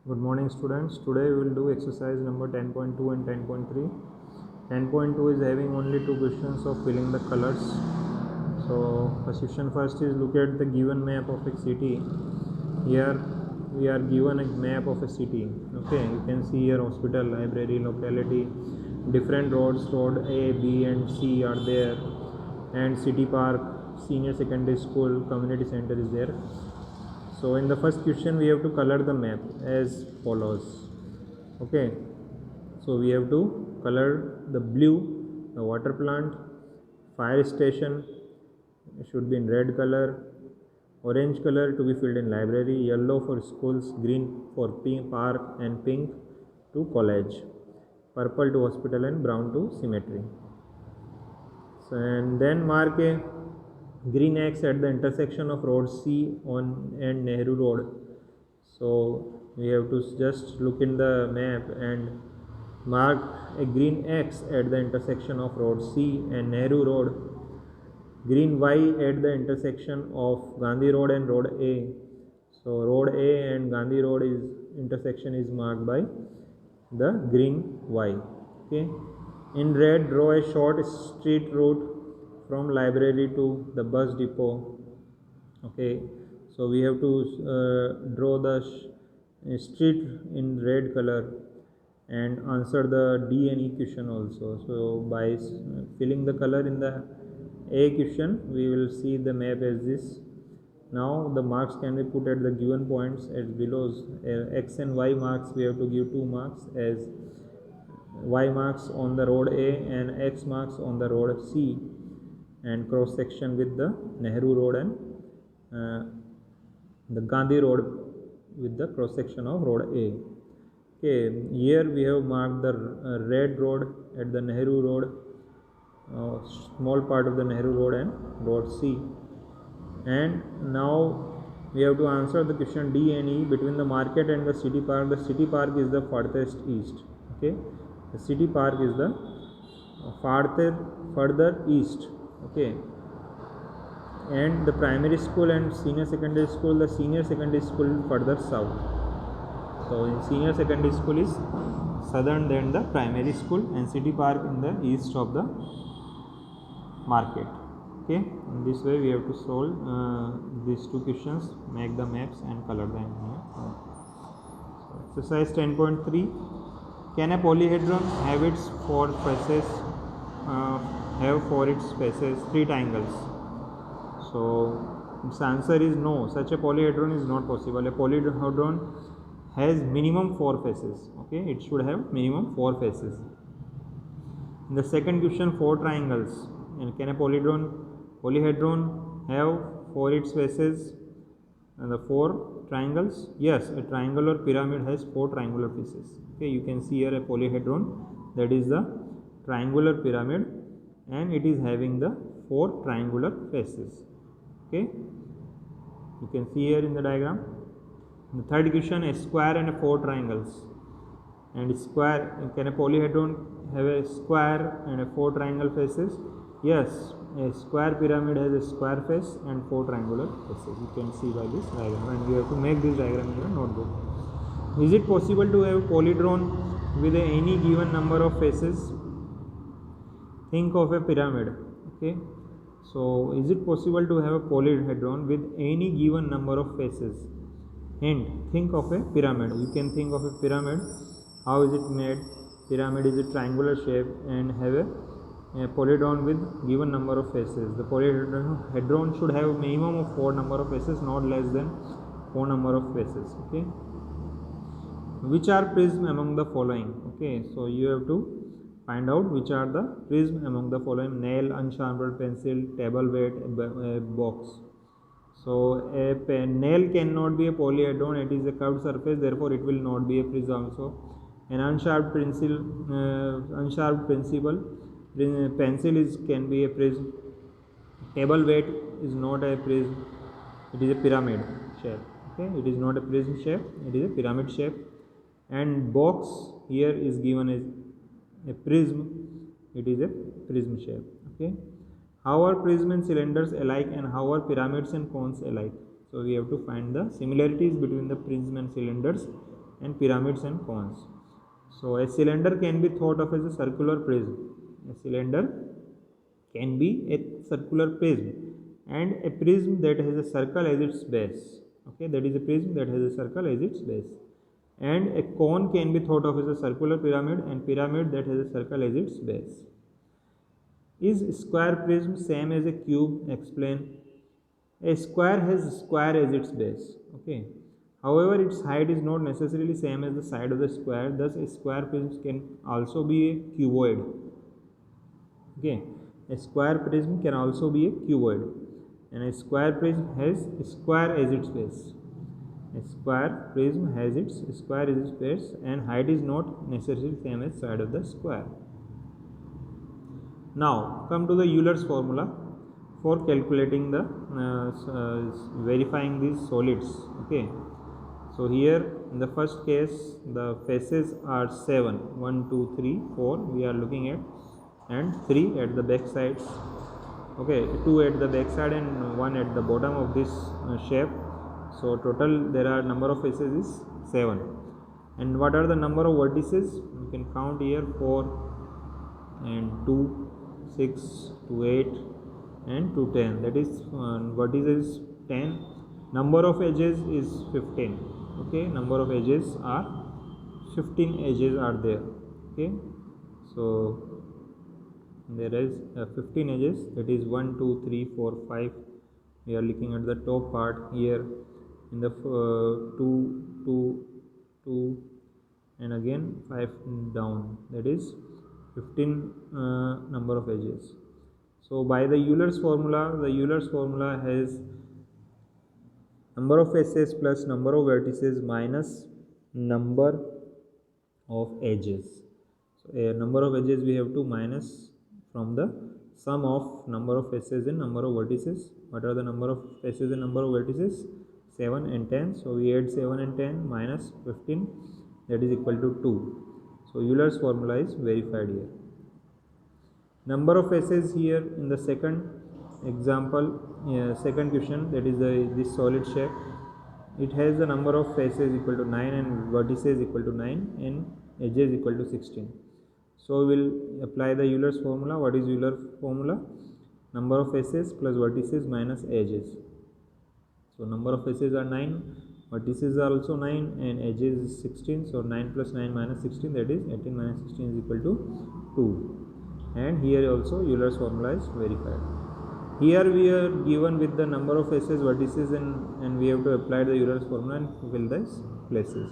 Good morning students. Today we will do exercise number 10.2 and 10.3. 10.2 is having only two questions of filling the colors. So question first is look at the given map of a city. Here we are given a map of a city. Okay, you can see here hospital, library, locality, different roads, road A, B and C are there, and city park, senior secondary school, community center is there. So in the first question we have to color the map as follows. Okay, so we have to color the blue, the water plant, fire station should be in red color, orange color to be filled in library, yellow for schools, green for park and pink to college, purple to hospital and brown to cemetery. So, and then mark a green X at the intersection of road C on and Nehru Road. So we have to just look in the map and mark a green X at the intersection of road C and Nehru Road, green Y at the intersection of Gandhi Road and road A. So road A and Gandhi Road is intersection is marked by the green Y. Okay. In red, draw a short street route from library to the bus depot. Okay, so we have to draw the street in red color and answer the D and E question also. So by filling the color in the A question, we will see the map as this. Now the marks can be put at the given points as below. X and Y marks we have to give 2 marks, as Y marks on the road A and X marks on the road C, and cross section with the Nehru Road and the Gandhi Road with the cross section of road A. Okay, here we have marked the red road at the Nehru Road, small part of the Nehru Road and road C. And now we have to answer the question D and E between the market and the city park. The city park is the farthest east. Okay, the city park is the further east. Okay, and the primary school and senior secondary school, the senior secondary school further south. So in senior secondary school is southern than the primary school, and city park in the east of the market. Okay, in this way we have to solve these two questions, make the maps and color them here. So exercise 10.3, can a polyhedron have its four faces three triangles? So its answer is no, such a polyhedron is not possible. A polyhedron has minimum 4 faces. Okay, it should have minimum 4 faces. In the second question, 4 triangles, and can a polyhedron have 4 its faces and the 4 triangles? Yes, a triangular pyramid has 4 triangular faces. Okay, you can see here a polyhedron, that is the triangular pyramid, and it is having the 4 triangular faces. Okay, you can see here in the diagram. In the third question, a square and a 4 triangles, and square, can a polyhedron have a square and a 4 triangle faces? Yes, a square pyramid has a square face and 4 triangular faces. You can see by this diagram, and you have to make this diagram in your notebook. Is it possible to have a polyhedron with any given number of faces? Think of a pyramid. Okay, so is it possible to have a polyhedron with any given number of faces? And think of a pyramid. You can think of a pyramid. How is it made? Pyramid is a triangular shape and have a polyhedron with given number of faces. The polyhedron should have a minimum of 4 number of faces, not less than 4 number of faces. Okay, which are prism among the following? Okay, so you have to find out which are the prism among the following: nail, unsharpened pencil, table weight, a box. So a nail cannot be a polyhedron, it is a curved surface, therefore it will not be a prism also. An unsharpened pencil can be a prism. Table weight is not a prism, it is a pyramid shape. Okay, it is not a prism shape, it is a pyramid shape. And box here is given as a prism, it is a prism shape. Okay, how are prism and cylinders alike, and how are pyramids and cones alike? So we have to find the similarities between the prism and cylinders and pyramids and cones. So a cylinder can be thought of as a circular prism. A cylinder can be a circular prism, and a prism that has a circle as its base. Okay, that is a prism that has a circle as its base. And a cone can be thought of as a circular pyramid, and pyramid that has a circle as its base. Is square prism same as a cube? Explain. A square has square as its base. Okay. However, its height is not necessarily same as the side of the square. Thus, a square prism can also be a cuboid. Okay. A square prism can also be a cuboid, and a square prism has a square as its base. A square prism has its square as its base, and height is not necessarily same as side of the square. Now come to the Euler's formula for calculating the verifying these solids. Okay, so here in the first case the faces are 7, 1 2 3 4 we are looking at, and 3 at the back sides. Okay, 2 at the back side and 1 at the bottom of this shape. So total there are number of faces is 7. And what are the number of vertices? You can count here 4 and 2, 6 to 8 and to 10. That is vertices 10. Number of edges is 15. Okay, number of edges are 15 edges are there. Okay, so there is 15 edges, that is 1 2 3 4 5. We are looking at the top part here in the 2 and again 5 down, that is 15 number of edges. So by the Euler's formula has number of faces plus number of vertices minus number of edges. So a number of edges we have to minus from the sum of number of faces and number of vertices. What are the number of faces and number of vertices? 7 and 10. So we add 7 and 10 minus 15, that is equal to 2. So Euler's formula is verified here. Number of faces here in the second example, second question, that is this solid shape. It has the number of faces equal to 9 and vertices equal to 9 and edges equal to 16. So we will apply the Euler's formula. What is Euler's formula? Number of faces plus vertices minus edges. So number of faces are 9, vertices are also 9 and edges is 16. So 9 plus 9 minus 16, that is 18 minus 16 is equal to 2. And here also Euler's formula is verified. Here we are given with the number of faces, vertices, and we have to apply the Euler's formula and fill these places.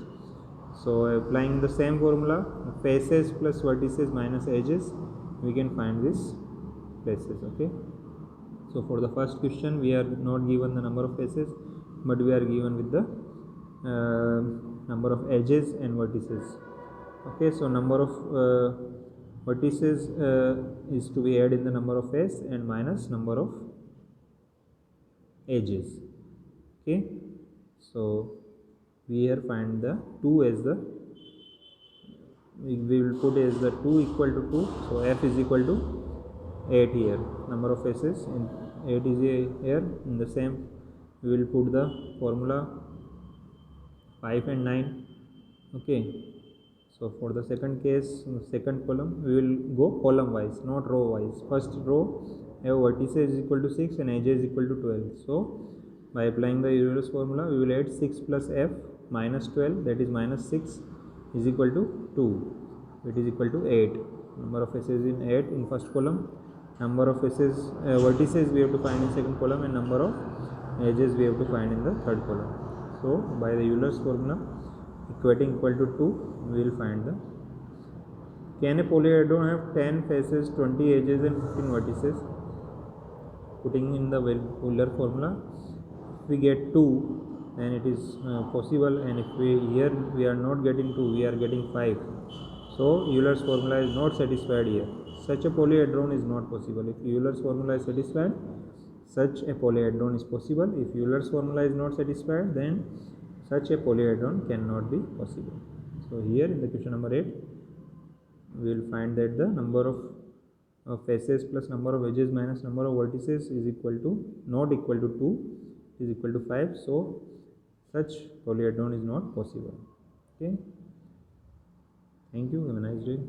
So applying the same formula, faces plus vertices minus edges, we can find these places. Okay. So for the first question we are not given the number of faces, but we are given with the number of edges and vertices. Okay, so number of vertices is to be added in the number of face and minus number of edges. Okay, so we here find the 2 as the, we will put as the 2 equal to 2. So f is equal to 8 here, number of faces, and 8 is here. In the same we will put the formula 5 and 9. Okay, so for the second case, second column, we will go column wise, not row wise. First row have vertices is equal to 6 and edges is equal to 12. So by applying the Euler's formula, we will add 6 plus f minus 12, that is minus 6 is equal to 2. It is equal to 8. Number of faces in 8 in first column. Number of faces vertices we have to find in second column, and number of edges we have to find in the third column. So by the Euler's formula, equating equal to 2, we will find the, can a polyhedron have 10 faces, 20 edges and 15 vertices? Putting in the Euler formula, if we get 2, then it is possible, and if we here we are not getting 2, we are getting 5. So Euler's formula is not satisfied here. Such a polyhedron is not possible. If Euler's formula is satisfied, such a polyhedron is possible. If Euler's formula is not satisfied, then such a polyhedron cannot be possible. So here in the question number 8, we will find that the number of faces plus number of edges minus number of vertices is equal to, not equal to 2, is equal to 5. So such polyhedron is not possible. Okay, thank you, have a nice day.